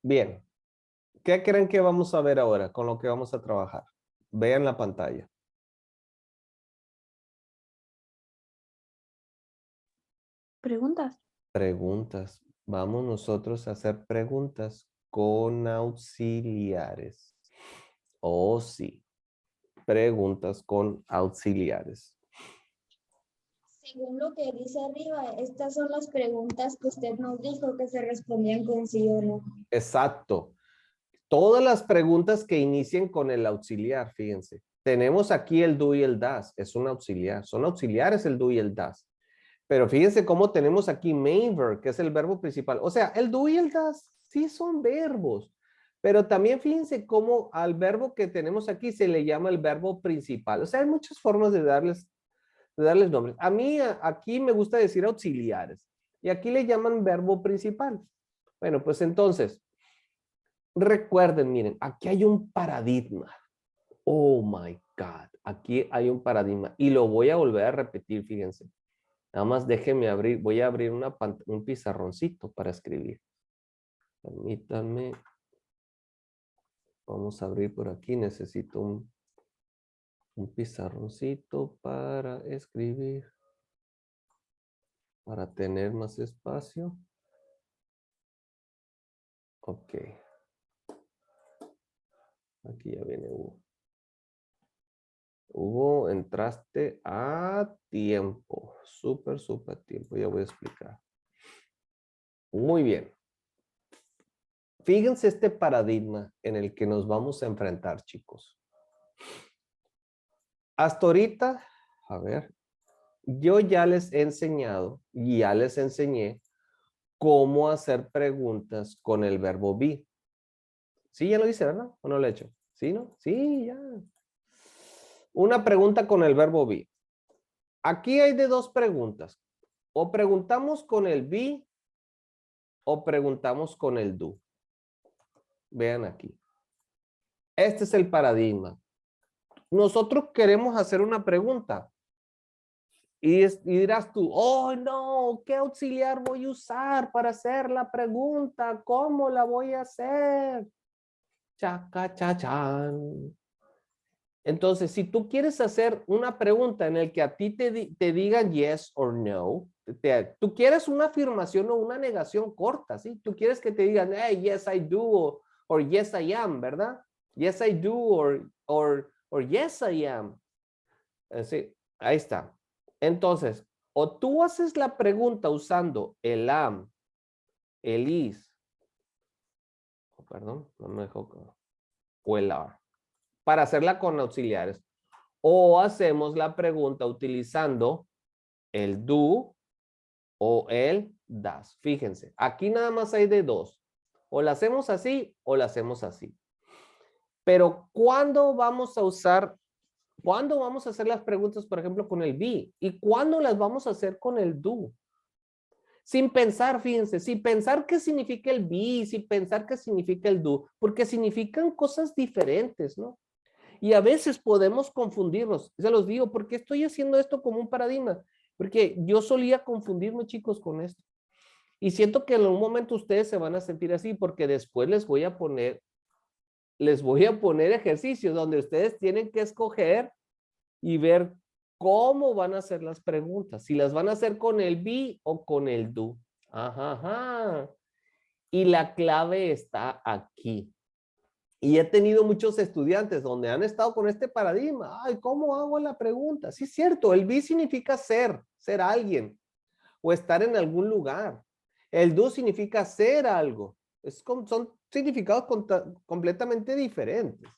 Bien. ¿Qué creen que vamos a ver ahora con lo que vamos a trabajar? Vean la pantalla. ¿Preguntas? Preguntas. Vamos nosotros a hacer preguntas con auxiliares. Oh, sí. Preguntas con auxiliares. Según lo que dice arriba, estas son las preguntas que usted nos dijo que se respondían con sí o no. Exacto. Todas las preguntas que inicien con el auxiliar, fíjense. Tenemos aquí el do y el das. Es un auxiliar. Son auxiliares el do y el das. Pero fíjense cómo tenemos aquí main verb, que es el verbo principal. O sea, el do y el das sí son verbos. Pero también fíjense cómo al verbo que tenemos aquí se le llama el verbo principal. O sea, hay muchas formas de darles nombres. A mí aquí me gusta decir auxiliares. Y aquí le llaman verbo principal. Bueno, pues entonces, recuerden, miren, aquí hay un paradigma. Oh my God, aquí hay un paradigma. Y lo voy a volver a repetir, fíjense. Nada más déjenme abrir, voy a abrir un pizarroncito para escribir. Permítanme. Vamos a abrir por aquí. Necesito un pizarroncito para escribir. Para tener más espacio. Ok. Aquí ya viene Hugo. Hugo, entraste a tiempo. Súper, súper tiempo. Ya voy a explicar. Muy bien. Fíjense este paradigma en el que nos vamos a enfrentar, chicos. Hasta ahorita, a ver, yo ya les he enseñado y ya les enseñé cómo hacer preguntas con el verbo be. Sí, ya lo hice, ¿verdad? ¿O no lo he hecho? ¿Sí, no? Sí, ya. Una pregunta con el verbo be. Aquí hay de dos preguntas. O preguntamos con el be o preguntamos con el do. Vean aquí. Este es el paradigma. Nosotros queremos hacer una pregunta. Y dirás tú, oh no, ¿qué auxiliar voy a usar para hacer la pregunta? ¿Cómo la voy a hacer? Chaca, chachan. Entonces, si tú quieres hacer una pregunta en el que a ti te digan yes or no, tú quieres una afirmación o una negación corta, ¿sí? Tú quieres que te digan, hey, yes, I do, or yes, I am, ¿verdad? Yes, I do, or yes, I am. Sí, ahí está. Entonces, o tú haces la pregunta usando el am, el is, perdón, no me dejó, o el are, para hacerla con auxiliares. O hacemos la pregunta utilizando el do o el das. Fíjense, aquí nada más hay de dos. O la hacemos así o la hacemos así. Pero ¿cuándo vamos a usar, cuándo vamos a hacer las preguntas, por ejemplo, con el be? ¿Y cuándo las vamos a hacer con el do? Sin pensar, fíjense, sin pensar qué significa el be, sin pensar qué significa el do, porque significan cosas diferentes, ¿no? Y a veces podemos confundirnos. Se los digo, ¿por qué estoy haciendo esto como un paradigma? Porque yo solía confundirme, chicos, con esto. Y siento que en algún momento ustedes se van a sentir así, porque después les voy a poner ejercicios donde ustedes tienen que escoger y ver cómo van a hacer las preguntas. Si las van a hacer con el be o con el do. Ajá, ajá. Y la clave está aquí. Y he tenido muchos estudiantes donde han estado con este paradigma. Ay, ¿cómo hago la pregunta? Sí, es cierto, el be significa ser alguien o estar en algún lugar. El do significa ser algo. Son significados completamente diferentes.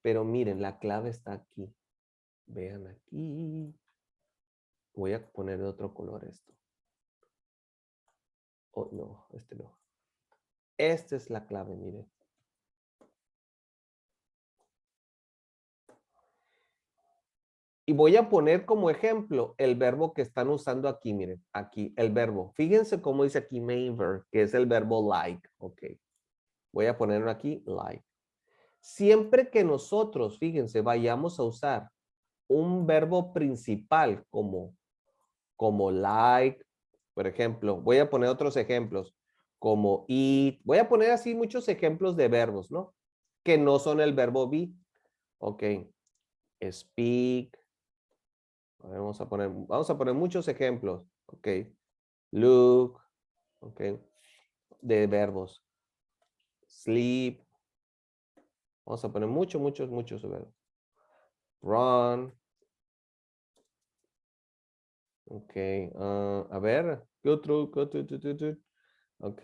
Pero miren, la clave está aquí. Vean aquí. Voy a poner de otro color esto. Oh, no, este no. Esta es la clave, miren. Y voy a poner como ejemplo el verbo que están usando aquí, miren, aquí el verbo. Fíjense cómo dice aquí main verb, que es el verbo like, ok. Voy a ponerlo aquí, like. Siempre que nosotros, fíjense, vayamos a usar un verbo principal como like, por ejemplo, voy a poner otros ejemplos, como eat. Voy a poner así muchos ejemplos de verbos, ¿no? Que no son el verbo be. Ok. Speak. A ver, vamos a poner muchos ejemplos. Ok. Look. Ok. De verbos. Sleep. Vamos a poner muchos verbos. Run. Ok. A ver. Go through. Ok.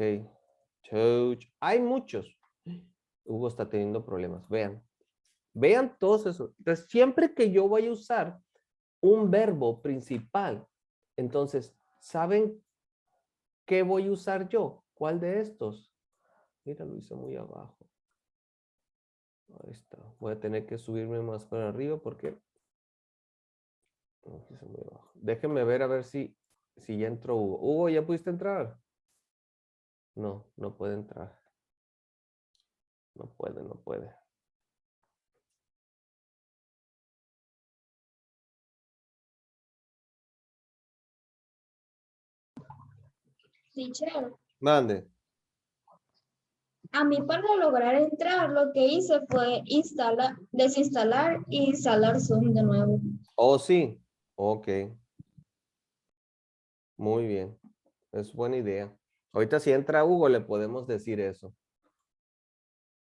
Touch. Hay muchos. Hugo está teniendo problemas. Vean. Vean todos esos. Entonces, siempre que yo voy a usar un verbo principal, entonces, ¿saben qué voy a usar yo? ¿Cuál de estos? Mira, lo hice muy abajo. Ahí está. Voy a tener que subirme más para arriba porque lo hice muy abajo. Déjenme ver a ver si ya entró Hugo. Hugo, ¿ya pudiste entrar? No, no puede entrar. No puede. Teacher, Mande. a mí para lograr entrar lo que hice fue desinstalar e instalar Zoom de nuevo. Oh, sí. Ok. Muy bien. Es buena idea. Ahorita si entra Hugo le podemos decir eso.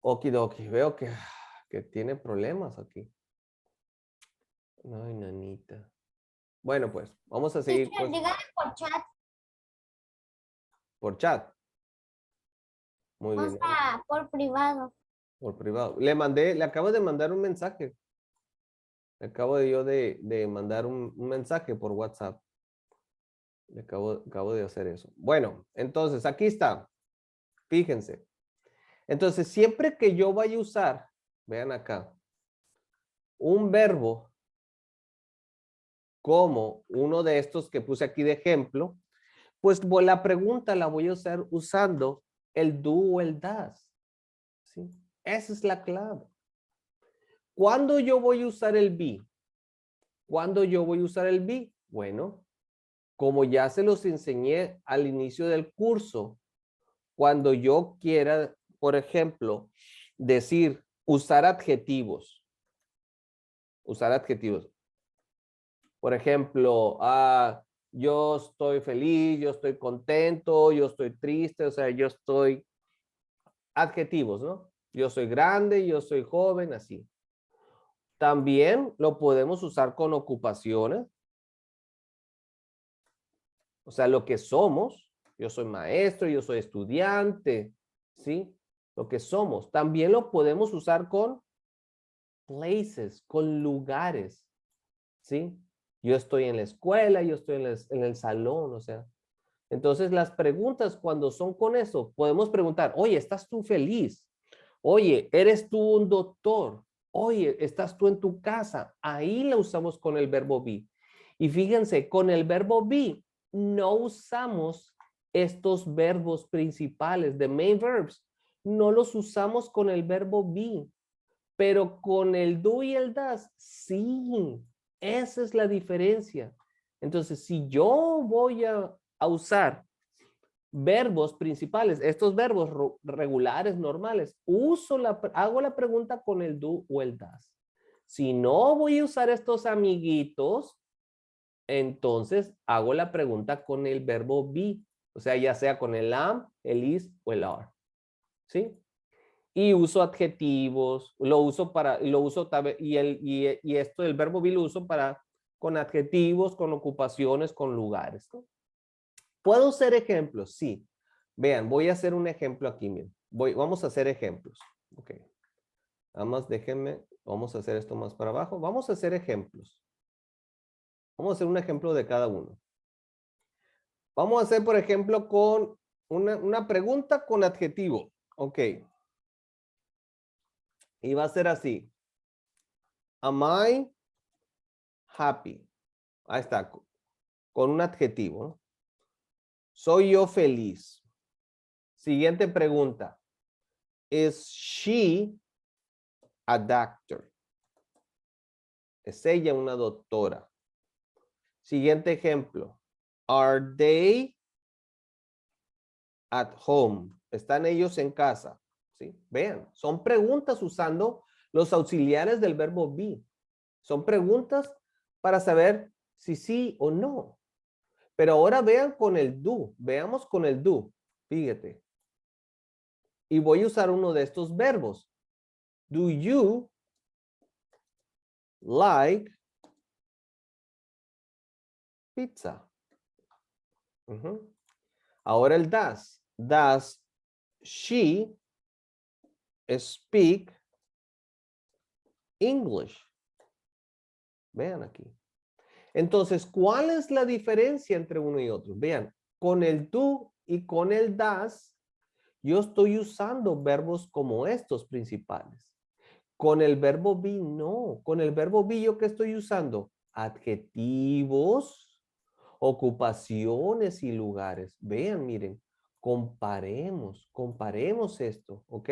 Okidoki. Veo que tiene problemas aquí. Ay, nanita. Bueno, pues vamos a seguir pues, Dígame por chat, por chat. Muy o bien. sea, por privado. Por privado. Le acabo de mandar un mensaje. Le acabo de mandar un mensaje por WhatsApp. Acabo de hacer eso. Bueno, entonces aquí está. Fíjense. Entonces, siempre que yo vaya a usar, vean acá, un verbo como uno de estos que puse aquí de ejemplo, pues la pregunta la voy a usar usando el do o el das. ¿Sí? Esa es la clave. ¿Cuándo yo voy a usar el be? ¿Cuándo yo voy a usar el be? Bueno, como ya se los enseñé al inicio del curso, cuando yo quiera, por ejemplo, decir, usar adjetivos. Usar adjetivos. Por ejemplo, yo estoy feliz, yo estoy contento, yo estoy triste, o sea, yo estoy adjetivos, ¿no? Yo soy grande, yo soy joven, así. También lo podemos usar con ocupaciones. O sea, lo que somos, yo soy maestro, yo soy estudiante, ¿sí? Lo que somos. También lo podemos usar con places, con lugares, ¿sí? Yo estoy en la escuela, yo estoy en el salón, o sea. Entonces, las preguntas cuando son con eso, podemos preguntar, oye, ¿estás tú feliz? Oye, ¿eres tú un doctor? Oye, ¿estás tú en tu casa? Ahí la usamos con el verbo be. Y fíjense, con el verbo be no usamos estos verbos principales, de main verbs. No los usamos con el verbo be, pero con el do y el das, sí. Esa es la diferencia. Entonces, si yo voy a usar verbos principales, estos verbos regulares, normales, hago la pregunta con el do o el das. Si no voy a usar estos amiguitos, entonces hago la pregunta con el verbo be, o sea, ya sea con el am, el is o el are. ¿Sí? Y uso adjetivos, lo uso y esto del verbo be lo uso con adjetivos, con ocupaciones, con lugares, ¿no? ¿Puedo hacer ejemplos? Sí. Vean, voy a hacer un ejemplo aquí, miren. Vamos a hacer ejemplos. Ok. Nada más déjenme, vamos a hacer esto más para abajo. Vamos a hacer ejemplos. Vamos a hacer un ejemplo de cada uno. Vamos a hacer, por ejemplo, con una pregunta con adjetivo. Ok. Y va a ser así. Am I happy? Ahí está. Con un adjetivo, ¿no? ¿Soy yo feliz? Siguiente pregunta. Is she a doctor? ¿Es ella una doctora? Siguiente ejemplo. Are they at home? ¿Están ellos en casa? ¿Sí? Vean, son preguntas usando los auxiliares del verbo be. Son preguntas para saber si sí o no. Pero ahora vean con el do. Veamos con el do. Fíjate. Y voy a usar uno de estos verbos. Do you like pizza? Ahora el does. Does she speak English? Vean aquí. Entonces, ¿cuál es la diferencia entre uno y otro? Vean, con el do y con el does, yo estoy usando verbos como estos principales. Con el verbo be, no. Con el verbo be, ¿yo qué estoy usando? Adjetivos, ocupaciones y lugares. Vean, miren, comparemos esto, ¿ok?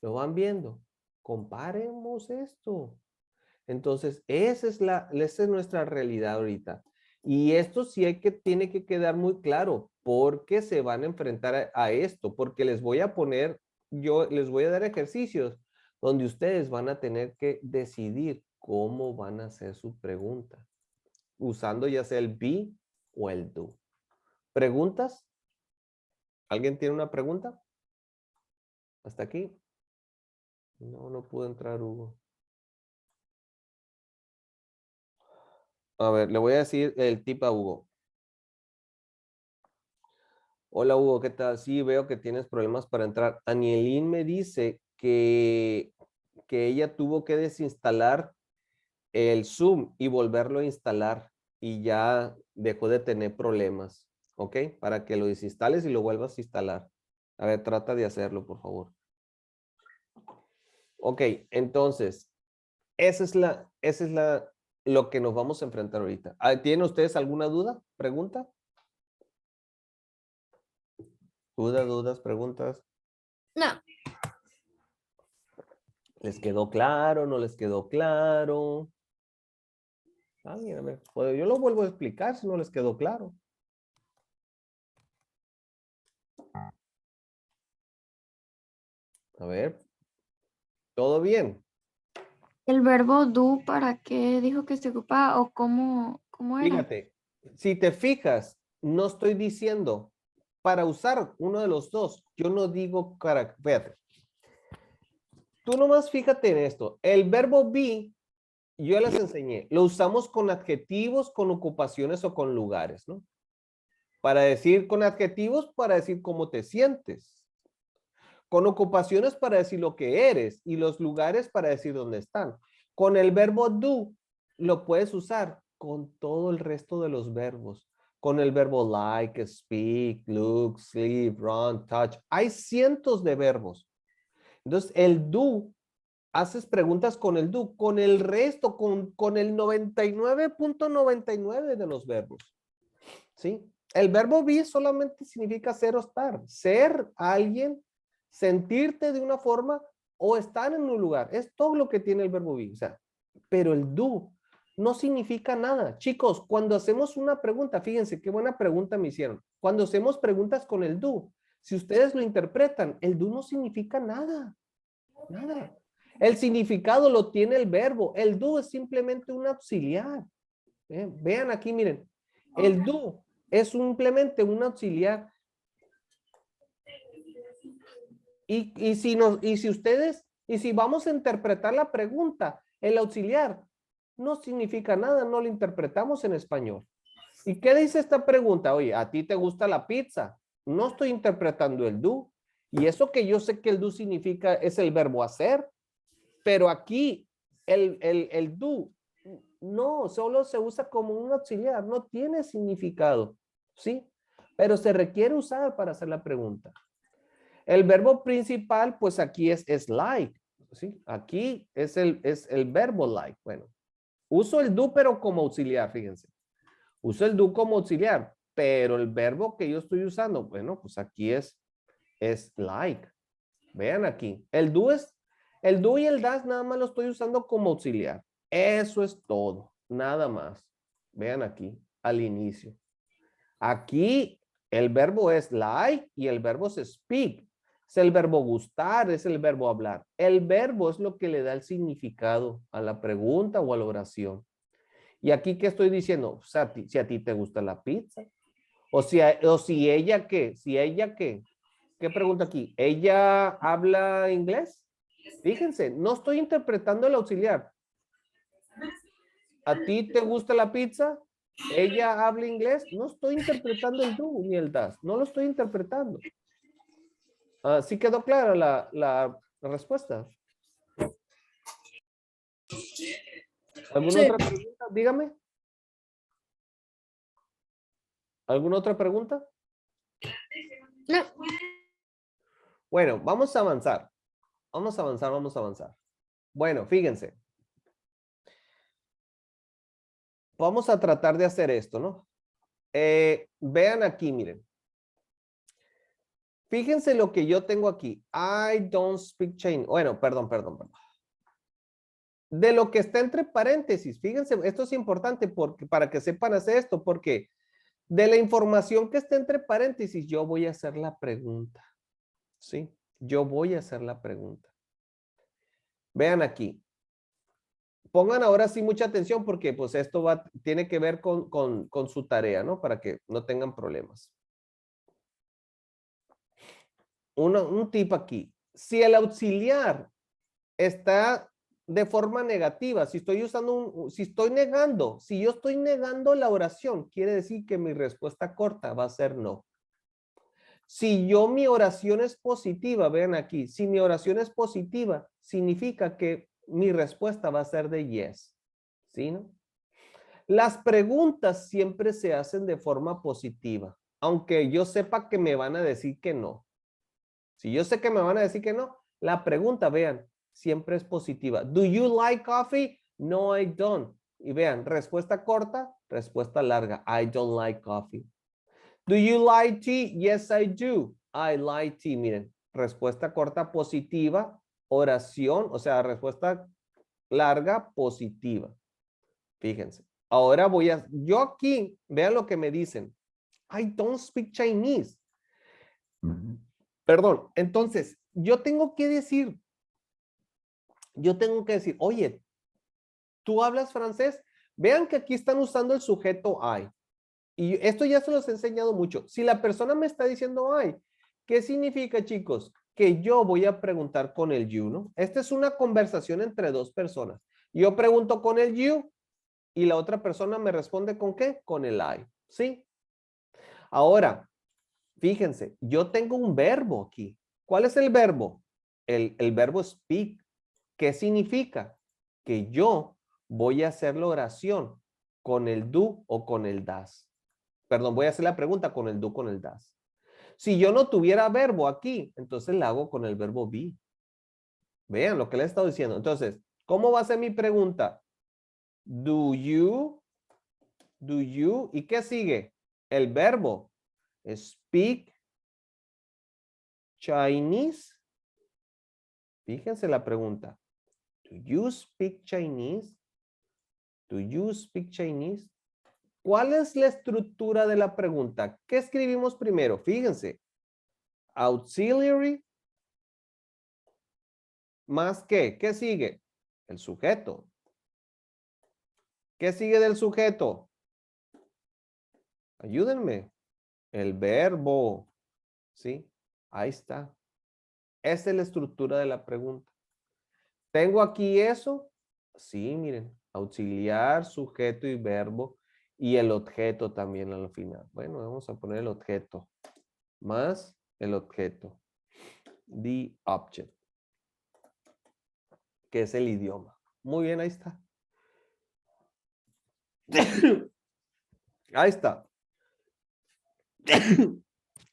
¿Lo van viendo? Comparemos esto. Entonces, esa es nuestra realidad ahorita. Y esto sí tiene que quedar muy claro porque se van a enfrentar a esto, porque les voy a poner, yo les voy a dar ejercicios donde ustedes van a tener que decidir cómo van a hacer su pregunta, usando ya sea el be o el do. ¿Preguntas? ¿Alguien tiene una pregunta? ¿Hasta aquí? No pudo entrar Hugo. A ver, le voy a decir el tip a Hugo. Hola Hugo, ¿qué tal? Sí, veo que tienes problemas para entrar. Anielín me dice que ella tuvo que desinstalar el Zoom y volverlo a instalar y ya dejó de tener problemas, ¿ok? Para que lo desinstales y lo vuelvas a instalar. A ver, trata de hacerlo, por favor. Ok, entonces, esa es lo que nos vamos a enfrentar ahorita. ¿Tienen ustedes alguna duda? ¿Pregunta? ¿Dudas, preguntas? No. ¿Les quedó claro? ¿No les quedó claro? Mira, a ver, pues yo lo vuelvo a explicar si no les quedó claro. A ver. ¿Todo bien? ¿El verbo do para qué dijo que se ocupaba o cómo era? Fíjate, si te fijas, no estoy diciendo para usar uno de los dos. Yo no digo para, fíjate. Tú nomás fíjate en esto. El verbo be, yo les enseñé, lo usamos con adjetivos, con ocupaciones o con lugares, ¿no? Para decir con adjetivos, para decir cómo te sientes. Con ocupaciones para decir lo que eres y los lugares para decir dónde están. Con el verbo do lo puedes usar con todo el resto de los verbos. Con el verbo like, speak, look, sleep, run, touch. Hay cientos de verbos. Entonces, el do, haces preguntas con el do, con el resto, con el 99.99 de los verbos. ¿Sí? El verbo be solamente significa ser o estar. Ser alguien, sentirte de una forma o estar en un lugar. Es todo lo que tiene el verbo be. O sea, pero el do no significa nada. Chicos, cuando hacemos una pregunta, fíjense qué buena pregunta me hicieron. Cuando hacemos preguntas con el do, si ustedes lo interpretan, el do no significa nada. Nada. El significado lo tiene el verbo. El do es simplemente un auxiliar. Vean aquí, miren. El do es simplemente un auxiliar. Y si vamos a interpretar la pregunta, el auxiliar no significa nada, no lo interpretamos en español. ¿Y qué dice esta pregunta? Oye, ¿a ti te gusta la pizza? No estoy interpretando el do. Y eso que yo sé que el do significa es el verbo hacer, pero aquí el do no, solo se usa como un auxiliar, no tiene significado, ¿sí? Pero se requiere usar para hacer la pregunta. El verbo principal, pues aquí es like, ¿sí? Aquí es el verbo like. Bueno, uso el do, pero como auxiliar, fíjense. Uso el do como auxiliar, pero el verbo que yo estoy usando, bueno, pues aquí es like. Vean aquí. El do y el das nada más lo estoy usando como auxiliar. Eso es todo, nada más. Vean aquí, al inicio. Aquí El verbo es like y el verbo es speak. Es el verbo gustar, es el verbo hablar. El verbo es lo que le da el significado a la pregunta o a la oración. Y aquí, ¿qué estoy diciendo? O sea, si a ti te gusta la pizza. O si ella, ¿qué? Si ella, ¿qué? ¿Qué pregunta aquí? ¿Ella habla inglés? Fíjense, no estoy interpretando el auxiliar. ¿A ti te gusta la pizza? ¿Ella habla inglés? No estoy interpretando el do ni el das. No lo estoy interpretando. ¿Sí quedó clara la respuesta? ¿Alguna Sí. otra pregunta? Dígame. ¿Alguna otra pregunta? No. Bueno, vamos a avanzar. Vamos a avanzar, vamos a avanzar. Bueno, fíjense. Vamos a tratar de hacer esto, ¿no? Vean aquí, miren. Fíjense lo que yo tengo aquí. I don't speak Chinese. Bueno, perdón. De lo que está entre paréntesis, fíjense, esto es importante porque, para que sepan hacer esto, porque de la información que está entre paréntesis, yo voy a hacer la pregunta. ¿Sí? Yo voy a hacer la pregunta. Vean aquí. Pongan ahora sí mucha atención porque pues esto tiene que ver con su tarea, ¿no? Para que no tengan problemas. Un tip aquí. Si el auxiliar está de forma negativa, si estoy si yo estoy negando la oración, quiere decir que mi respuesta corta va a ser no. Si mi oración es positiva, vean aquí, si mi oración es positiva, significa que mi respuesta va a ser de yes. ¿Sí, no? Las preguntas siempre se hacen de forma positiva, aunque yo sepa que me van a decir que no. Si yo sé que me van a decir que no, la pregunta, vean, siempre es positiva. Do you like coffee? No, I don't. Y vean, respuesta corta, respuesta larga. I don't like coffee. Do you like tea? Yes, I do. I like tea. Miren, respuesta corta, positiva, oración, o sea, respuesta larga, positiva. Fíjense. Ahora yo aquí, vean lo que me dicen. I don't speak Chinese. Perdón, entonces, yo tengo que decir, oye, ¿tú hablas francés? Vean que aquí están usando el sujeto I. Y esto ya se los he enseñado mucho. Si la persona me está diciendo I, ¿qué significa, chicos? Que yo voy a preguntar con el you, ¿no? Esta es una conversación entre dos personas. Yo pregunto con el you y la otra persona me responde con ¿qué? Con el I, ¿sí? Ahora, fíjense, yo tengo un verbo aquí. ¿Cuál es el verbo? El verbo speak. ¿Qué significa? Que yo voy a hacer la oración con el do o con el das. Perdón, voy a hacer la pregunta con el do, con el das. Si yo no tuviera verbo aquí, entonces la hago con el verbo be. Vean lo que le he estado diciendo. Entonces, ¿cómo va a ser mi pregunta? Do you, ¿y qué sigue? El verbo. Speak Chinese. Fíjense la pregunta. Do you speak Chinese? Do you speak Chinese? ¿Cuál es la estructura de la pregunta? ¿Qué escribimos primero? Fíjense. Auxiliary. ¿Más qué? ¿Qué sigue? El sujeto. ¿Qué sigue del sujeto? Ayúdenme. El verbo. ¿Sí? Ahí está. Esa es la estructura de la pregunta. ¿Tengo aquí eso? Sí, miren. Auxiliar, sujeto y verbo. Y el objeto también al final. Bueno, vamos a poner el objeto. Más el objeto. The object. Que es el idioma. Muy bien, ahí está. Ahí está.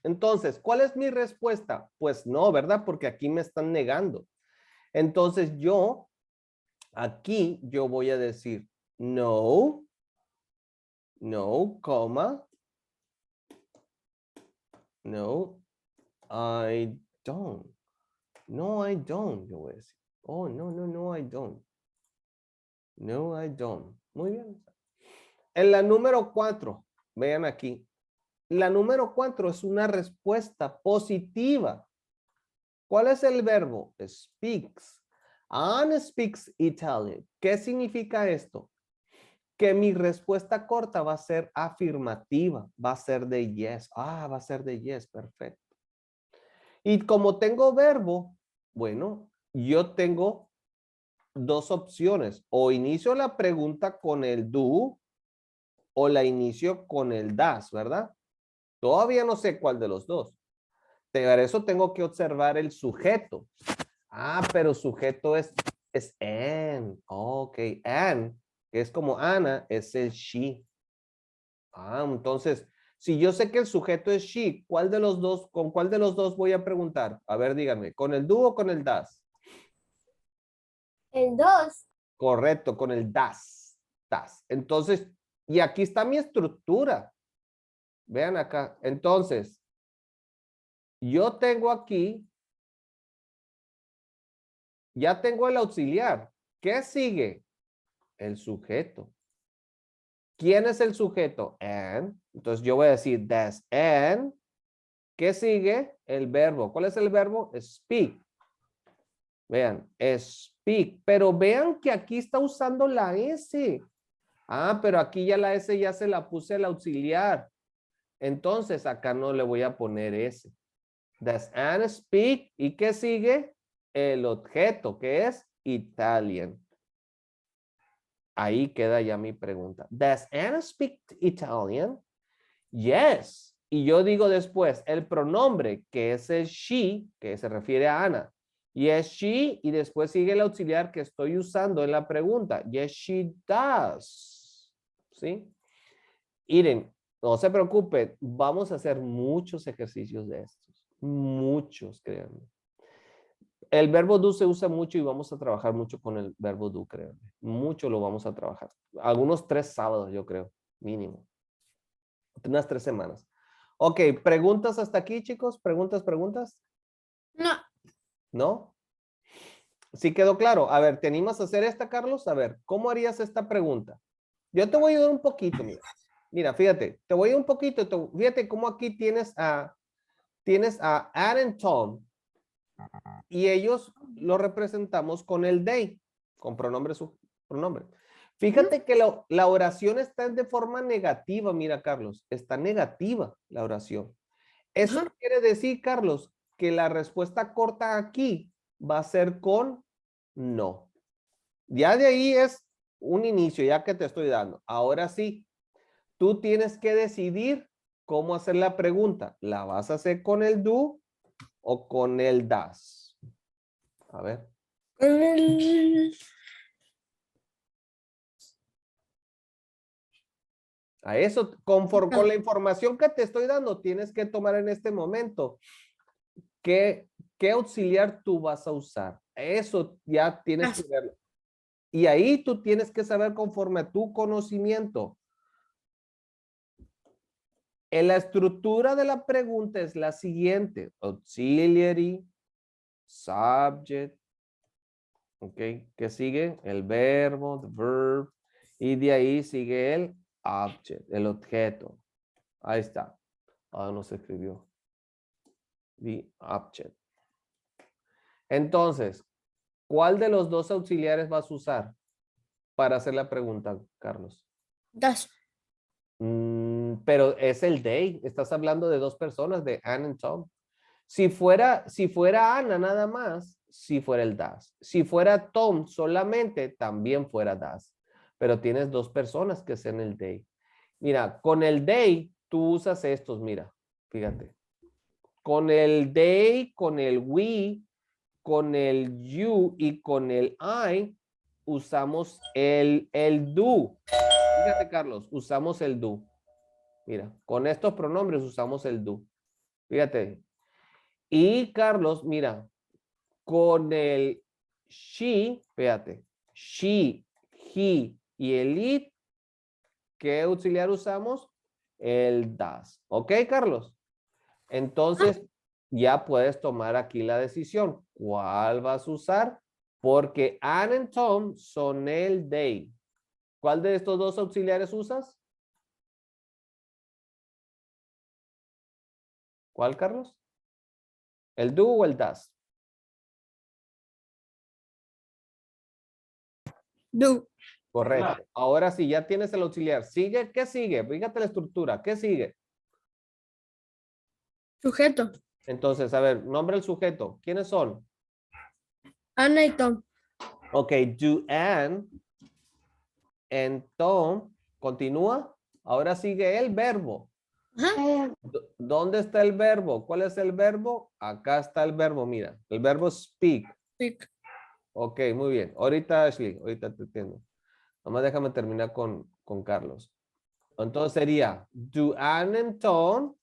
Entonces, ¿cuál es mi respuesta? Pues no, ¿verdad? Porque aquí me están negando. Entonces aquí yo voy a decir no, coma, no, I don't. No, I don't, yo voy a decir. Oh, no, I don't. No, I don't. Muy bien. En la número 4, vean aquí. la número 4 es una respuesta positiva. ¿Cuál es el verbo? Speaks. Anna speaks Italian. ¿Qué significa esto? Que mi respuesta corta va a ser afirmativa, va a ser de yes. Ah, va a ser de yes, perfecto. Y como tengo verbo, bueno, yo tengo dos opciones. O inicio la pregunta con el do o la inicio con el das, ¿verdad? Todavía no sé cuál de los dos. Para eso tengo que observar el sujeto. Ah, pero sujeto es an. Ok, an, que es como Ana, es el she. Ah, entonces, si yo sé que el sujeto es she, ¿cuál de los dos, con cuál de los dos voy a preguntar? A ver, díganme, ¿con el do o con el das? El 2. Correcto, con el das. Das. Entonces, y aquí está mi estructura. Vean acá. Entonces, yo tengo aquí, ya tengo el auxiliar. ¿Qué sigue? El sujeto. ¿Quién es el sujeto? An. Entonces yo voy a decir das an. ¿Qué sigue? El verbo. ¿Cuál es el verbo? Speak. Vean, speak. Pero vean que aquí está usando la S. Ah, pero aquí ya la S ya se la puse al auxiliar. Entonces acá no le voy a poner S. Does Anne speak? ¿Y qué sigue? El objeto, que es Italian. Ahí queda ya mi pregunta. Does Anne speak Italian? Yes. Y yo digo después, el pronombre, que es el she, que se refiere a Ana. Yes, she, y después sigue el auxiliar que estoy usando en la pregunta. Yes, she does. ¿Sí? Miren, no se preocupen, vamos a hacer muchos ejercicios de estos. Muchos, créanme. El verbo do se usa mucho y vamos a trabajar mucho con el verbo do, créanme. Mucho lo vamos a trabajar. Algunos 3 sábados, yo creo, mínimo. Unas 3 semanas. Ok, ¿preguntas hasta aquí, chicos? ¿Preguntas? No. ¿No? ¿Sí quedó claro? A ver, ¿te animas a hacer esta, Carlos? A ver, ¿cómo harías esta pregunta? Yo te voy a ayudar un poquito, mira. Mira, fíjate, te voy a un poquito. Fíjate cómo aquí tienes a Ann and Tom y ellos lo representamos con el they, con pronombre su pronombre. Fíjate que la oración está de forma negativa, mira, Carlos, está negativa la oración. Eso quiere decir, Carlos, que la respuesta corta aquí va a ser con no. Ya de ahí es un inicio, ya que te estoy dando. Ahora sí, tú tienes que decidir cómo hacer la pregunta. ¿La vas a hacer con el do o con el das? A ver. A eso, conforme con la información que te estoy dando, tienes que tomar en este momento qué auxiliar tú vas a usar. Eso ya tienes que verlo. Y ahí tú tienes que saber conforme a tu conocimiento. En la estructura de la pregunta es la siguiente. Auxiliary, subject, ok, ¿qué sigue? El verbo, the verb, y de ahí sigue el object, el objeto. Ahí está. Ah, no se escribió. The object. Entonces, ¿cuál de los dos auxiliares vas a usar para hacer la pregunta, Carlos? Dos. Pero es el they. Estás hablando de dos personas, de Ann and Tom. Si fuera Ana nada más, si fuera el das. Si fuera Tom solamente, también fuera das. Pero tienes dos personas que sean el they. Mira, con el they, tú usas estos, mira, fíjate. Con el they, con el we, con el you y con el I, usamos el do. Fíjate, Carlos, usamos el do. Mira, con estos pronombres usamos el do. Fíjate. Y Carlos, mira, con el she, fíjate, she, he y el it, ¿qué auxiliar usamos? El das. ¿Ok, Carlos? Entonces, ya puedes tomar aquí la decisión. ¿Cuál vas a usar? Porque Ann y Tom son el they. ¿Cuál de estos dos auxiliares usas? ¿Cuál, Carlos? ¿El do o el does? Do. Correcto. Ahora sí, ya tienes el auxiliar. ¿Sigue? ¿Qué sigue? Fíjate la estructura. ¿Qué sigue? Sujeto. Entonces, a ver, nombre del sujeto. ¿Quiénes son? Ana y Tom. Ok, do and Tom. Continúa. Ahora sigue el verbo. ¿Dónde está el verbo? ¿Cuál es el verbo? Acá está el verbo, mira. El verbo speak. Speak. Ok, muy bien. Ahorita, Ashley, ahorita te entiendo. Nomás déjame terminar con Carlos. Entonces sería, do Ann and Tom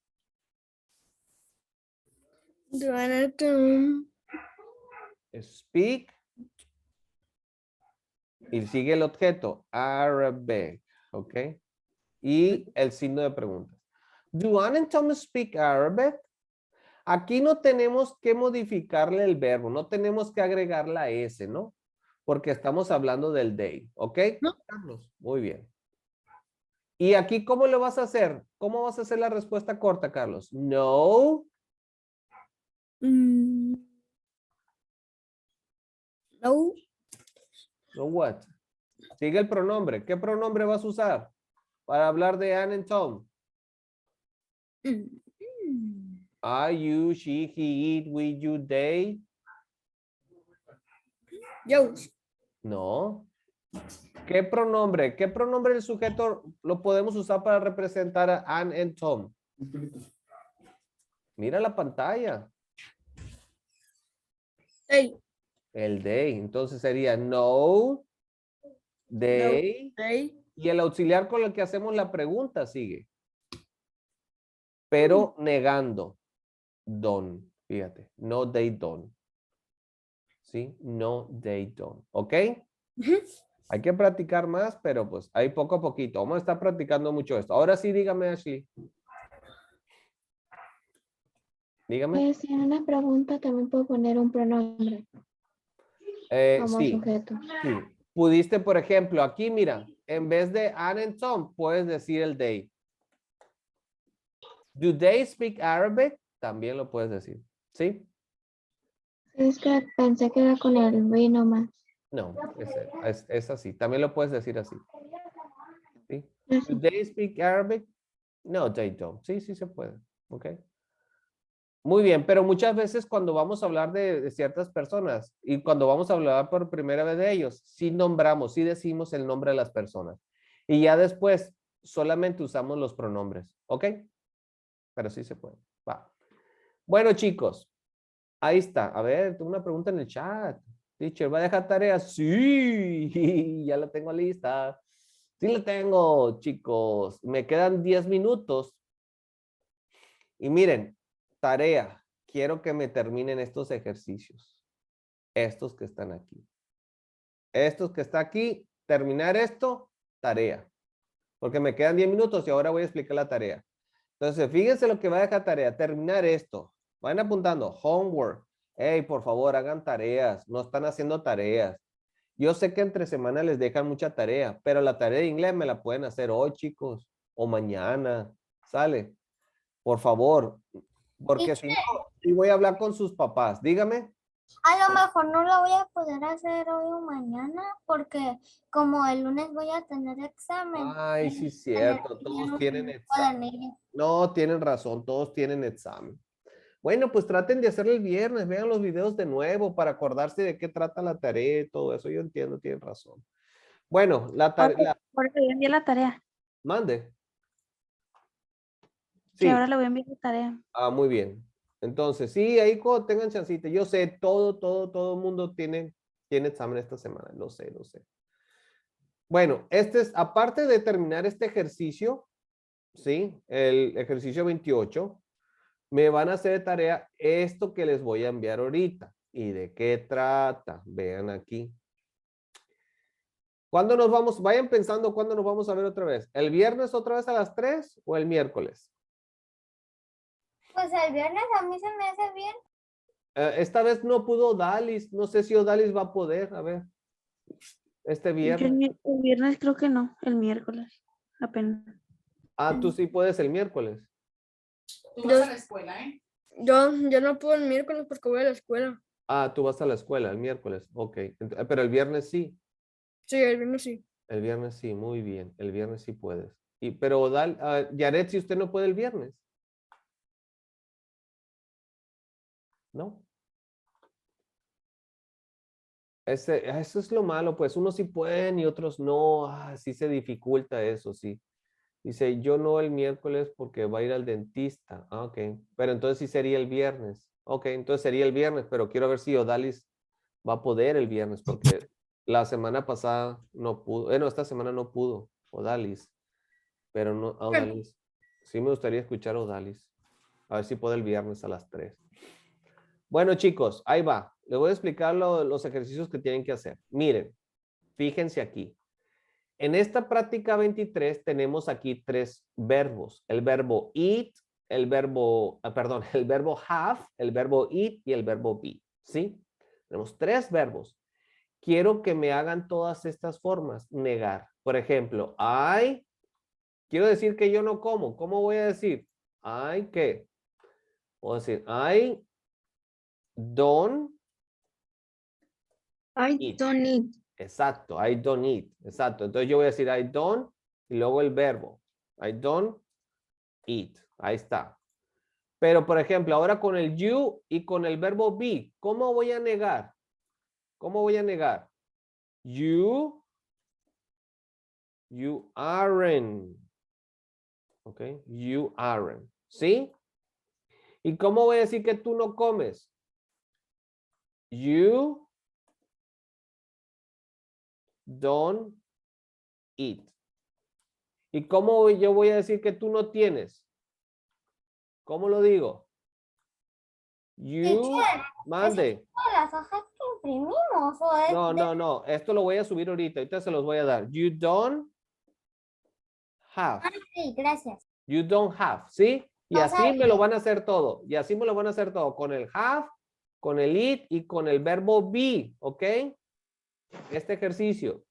Do Ana y Tom. speak? Y sigue el objeto, Arabic. Ok. Y el signo de pregunta. Do Ann and Tom speak Arabic? Aquí no tenemos que modificarle el verbo, no tenemos que agregar la S, ¿no? Porque estamos hablando del they, ¿ok? No. Carlos, muy bien. ¿Y aquí cómo lo vas a hacer? ¿Cómo vas a hacer la respuesta corta, Carlos? No. No. No what? Sigue el pronombre. ¿Qué pronombre vas a usar para hablar de Ann and Tom? I, you, she, he, it, we, you, they. Yo. No. ¿Qué pronombre? ¿Qué pronombre del sujeto lo podemos usar para representar a Ann and Tom? Mira la pantalla. They. El they. Entonces sería no, they. They. Y el auxiliar con el que hacemos la pregunta sigue. Pero negando. Don't. Fíjate. No, they don't. ¿Sí? No, they don't. ¿Ok? Hay que practicar más, pero pues ahí poco a poquito. Vamos a estar practicando mucho esto. Ahora sí, dígame, Ashley. Dígame. Si en una pregunta también puedo poner un pronombre como Sí, sujeto. sí. Pudiste, por ejemplo, aquí, mira, en vez de Ann and Tom, puedes decir el they. Do they speak Arabic? También lo puedes decir. ¿Sí? Es que pensé que era con el we nomás. No, es así. También lo puedes decir así. ¿Sí? Así. Do they speak Arabic? No, they don't. Sí, sí se puede. Ok. Muy bien, pero muchas veces cuando vamos a hablar de ciertas personas y cuando vamos a hablar por primera vez de ellos, sí nombramos, sí decimos el nombre de las personas. Y ya después solamente usamos los pronombres. ¿Ok? Pero sí se puede. Va. Bueno, chicos. Ahí está. A ver, tengo una pregunta en el chat. Teacher, ¿va a dejar tarea? Sí, ya la tengo lista. Sí la tengo, chicos. Me quedan 10 minutos. Y miren, tarea. Quiero que me terminen estos ejercicios. Estos que están aquí. Estos que están aquí. Terminar esto, tarea. Porque me quedan 10 minutos y ahora voy a explicar la tarea. Entonces, fíjense lo que va a dejar tarea. Terminar esto. Vayan apuntando. Homework. Hey, por favor, hagan tareas. No están haciendo tareas. Yo sé que entre semana les dejan mucha tarea, pero la tarea de inglés me la pueden hacer hoy, chicos, o mañana. ¿Sale? Por favor. Porque si no, sí voy a hablar con sus papás. Dígame. A lo mejor no lo voy a poder hacer hoy o mañana porque como el lunes voy a tener examen. Ay, sí, es cierto. Todos tienen examen. Cuadernillo. No, tienen razón. Todos tienen examen. Bueno, pues traten de hacerlo el viernes, vean los videos de nuevo para acordarse de qué trata la tarea y todo eso. Yo entiendo, tienen razón. Bueno, la tarea, Ahora le voy a enviar la tarea. mande. Que Sí, ahora le voy a enviar la tarea. muy bien. Entonces, sí, ahí cuando tengan chancita. Yo sé, todo el mundo tiene examen esta semana. Lo sé. Bueno, aparte de terminar este ejercicio, ¿sí? El ejercicio 28. Me van a hacer de tarea esto que les voy a enviar ahorita. ¿Y de qué trata? Vean aquí. ¿Cuándo nos vamos? Vayan pensando cuándo nos vamos a ver otra vez. ¿El viernes otra vez a las 3 o el miércoles? Pues el viernes a mí se me hace bien. Esta vez no pudo Dalis. No sé si Odalis va a poder. A ver. Este Yo viernes. el viernes creo que no, el miércoles. Apenas. Tú sí puedes el miércoles. Tú vas a la escuela, ¿eh? Yo no puedo el miércoles porque voy a la escuela. Ah, tú vas a la escuela el miércoles. Ok. Pero el viernes sí. Sí, el viernes sí. El viernes sí, muy bien. El viernes sí puedes. Pero Yaret, si usted no puede el viernes. ¿No? Eso es lo malo, pues unos sí pueden y otros no. Sí se dificulta eso, sí. Dice, yo no el miércoles porque va a ir al dentista. Ok. Pero entonces sí sería el viernes. Ok, entonces sería el viernes, pero quiero ver si Odalis va a poder el viernes porque la semana pasada no pudo. Bueno, esta semana no pudo Odalis. Pero no, Odalis. Sí me gustaría escuchar a Odalis. A ver si puede el viernes a las 3. Bueno, chicos, ahí va. Les voy a explicar los ejercicios que tienen que hacer. Miren, fíjense aquí. En esta práctica 23 tenemos aquí 3 verbos. El verbo eat, el verbo have, el verbo eat y el verbo be. ¿Sí? Tenemos 3 verbos. Quiero que me hagan todas estas formas. Negar. Por ejemplo, quiero decir que yo no como. ¿Cómo voy a decir? ¿Qué? Voy a decir, I don't I eat. don't eat. Exacto, I don't eat. Exacto. Entonces yo voy a decir I don't y luego el verbo. I don't eat. Ahí está. Pero, por ejemplo, ahora con el you y con el verbo be, ¿cómo voy a negar? ¿Cómo voy a negar? You aren't. ¿Ok? You aren't. ¿Sí? ¿Y cómo voy a decir que tú no comes? You don't eat. ¿Y cómo yo voy a decir que tú no tienes? ¿Cómo lo digo? You Teacher, mande. las hojas que imprimimos o es No. Esto lo voy a subir ahorita. Ahorita se los voy a dar. You don't have. sí, gracias. You don't have. ¿Sí? Y No así sabía. me lo van a hacer todo. Y así me lo van a hacer todo. Con el have, con el eat y con el verbo be. ¿Ok? Este ejercicio.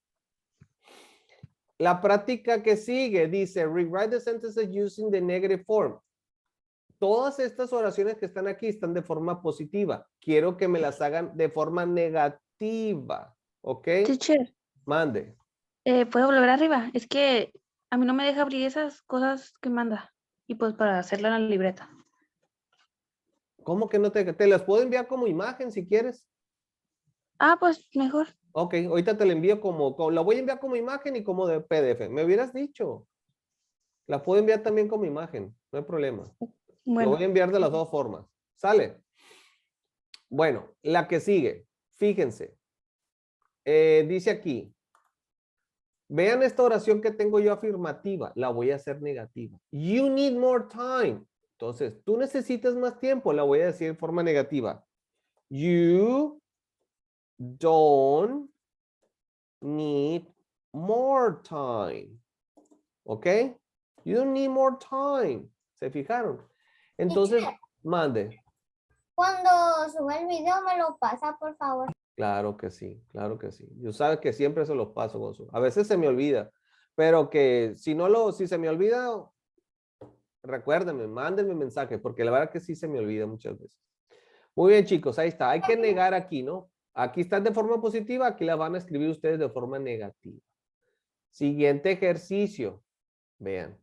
La práctica que sigue dice, rewrite the sentences using the negative form. Todas estas oraciones que están aquí están de forma positiva. Quiero que me las hagan de forma negativa. ¿Ok? Teacher, Mande. ¿puedo volver arriba? Es que a mí no me deja abrir esas cosas que manda. Y pues para hacerla en la libreta. ¿Cómo que no te las puedo enviar como imagen si quieres? Ah, pues mejor. Ok, ahorita te la envío la voy a enviar como imagen y como de PDF. Me hubieras dicho. La puedo enviar también como imagen, no hay problema. Lo Bueno, voy a enviar de las dos formas. ¿Sale? Bueno, la que sigue. Fíjense. Dice aquí. Vean esta oración que tengo yo afirmativa. La voy a hacer negativa. You need more time. Entonces, tú necesitas más tiempo. La voy a decir en forma negativa. You don't need more time. ¿Ok? You don't need more time. ¿Se fijaron? Entonces, mande. Cuando suba el video me lo pasa, por favor. Claro que sí, claro que sí. Yo sabes que siempre se los paso, Gonzalo. A veces se me olvida, pero que si se me olvida, recuérdenme, mándenme mensaje, porque la verdad que sí se me olvida muchas veces. Muy bien, chicos, ahí está. Hay que negar aquí, ¿no? Aquí están de forma positiva, aquí la van a escribir ustedes de forma negativa. Siguiente ejercicio. Vean.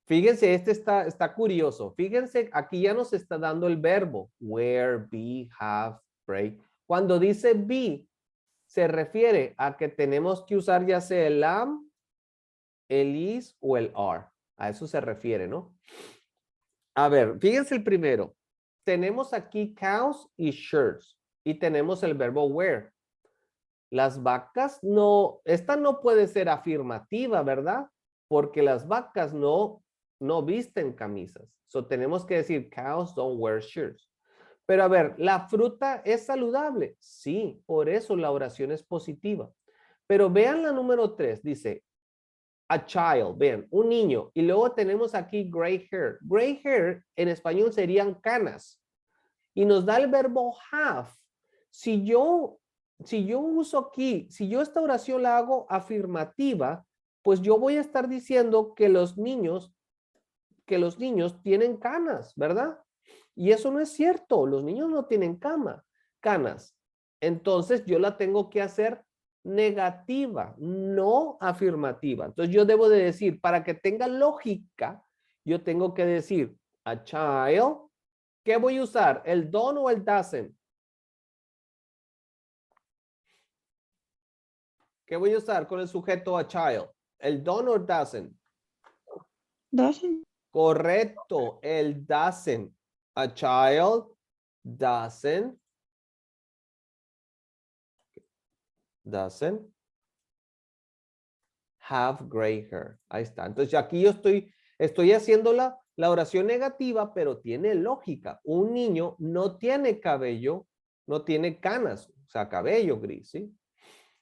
Fíjense, este está curioso. Fíjense, aquí ya nos está dando el verbo. Wear, be, have, break. Cuando dice be, se refiere a que tenemos que usar ya sea el am, el is o el are. A eso se refiere, ¿no? A ver, fíjense el primero. Tenemos aquí cows y shirts. Y tenemos el verbo wear. Las vacas esta no puede ser afirmativa, ¿verdad? Porque las vacas no visten camisas. So tenemos que decir cows don't wear shirts. Pero a ver, ¿la fruta es saludable? Sí, por eso la oración es positiva. Pero vean la número 3, dice a child, vean, un niño. Y luego tenemos aquí gray hair. Gray hair en español serían canas. Y nos da el verbo have. Si yo uso aquí, si yo esta oración la hago afirmativa, pues yo voy a estar diciendo que los niños que los niños tienen canas, ¿verdad? Y eso no es cierto. Los niños no tienen canas. Entonces yo la tengo que hacer negativa, no afirmativa. Entonces yo debo de decir, para que tenga lógica, yo tengo que decir a child. ¿Qué voy a usar? ¿El don't o el doesn't? ¿Qué voy a usar con el sujeto a child? ¿El don't o doesn't? Doesn't. Correcto, el doesn't. A child doesn't have gray hair. Ahí está. Entonces aquí yo estoy haciendo la oración negativa, pero tiene lógica. Un niño no tiene cabello, no tiene canas, o sea, cabello gris, ¿sí?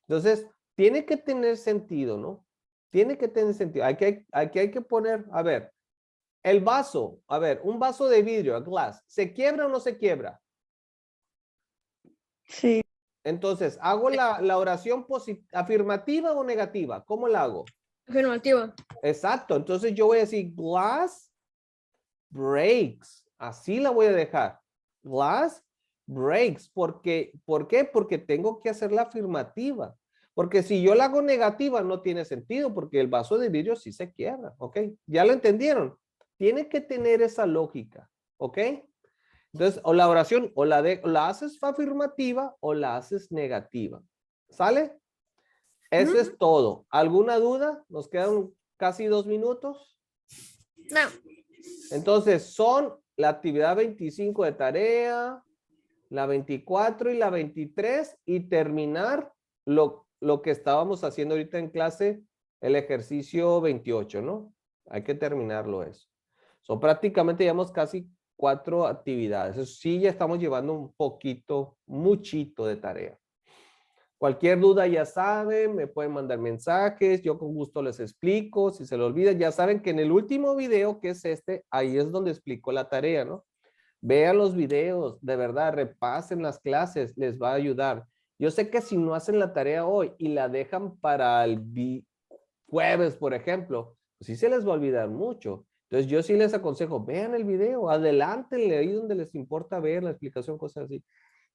Entonces, tiene que tener sentido, ¿no? Tiene que tener sentido. Aquí hay que poner, a ver, el vaso, a ver, un vaso de vidrio, a glass, ¿se quiebra o no se quiebra? Sí. Entonces, ¿hago la oración afirmativa o negativa? ¿Cómo la hago? Afirmativa. Exacto. Entonces yo voy a decir glass breaks. Así la voy a dejar. Glass breaks. ¿Por qué? Porque tengo que hacer la afirmativa. Porque si yo la hago negativa no tiene sentido porque el vaso de vidrio sí se quiebra. ¿Ok? ¿Ya lo entendieron? Tiene que tener esa lógica. ¿Ok? Entonces, o la oración o la haces afirmativa o la haces negativa. ¿Sale? Eso es todo. ¿Alguna duda? Nos quedan casi 2 minutos. No. Entonces, son la actividad 25 de tarea, la 24 y la 23 y terminar lo que estábamos haciendo ahorita en clase, el ejercicio 28, ¿no? Hay que terminarlo eso. So, prácticamente llevamos casi 4 actividades. Eso sí, ya estamos llevando un poquito, muchito de tarea. Cualquier duda ya saben, me pueden mandar mensajes, yo con gusto les explico. Si se lo olvida, ya saben que en el último video, que es este, ahí es donde explico la tarea, ¿no? Vean los videos, de verdad, repasen las clases, les va a ayudar. Yo sé que si no hacen la tarea hoy y la dejan para el jueves, por ejemplo, pues sí se les va a olvidar mucho. Entonces yo sí les aconsejo, vean el video, adelántenle ahí donde les importa ver la explicación, cosas así.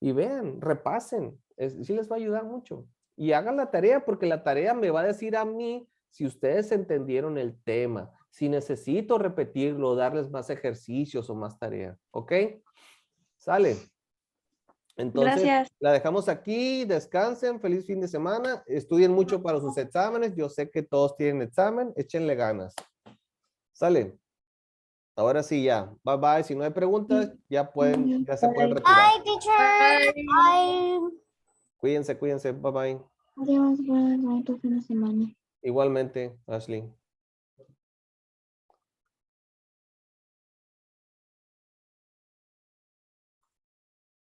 Y vean, repasen, sí les va a ayudar mucho. Y hagan la tarea porque la tarea me va a decir a mí si ustedes entendieron el tema, si necesito repetirlo, darles más ejercicios o más tarea. ¿Ok? ¿Sale? Entonces, Gracias. la dejamos aquí, descansen, feliz fin de semana, estudien mucho para sus exámenes, yo sé que todos tienen examen, échenle ganas. ¿Sale? Ahora sí ya, bye bye, si no hay preguntas, ya se pueden retirar. Bye, teacher. Bye. Cuídense, bye bye. Adiós, buen fin de semana. Igualmente, Ashley.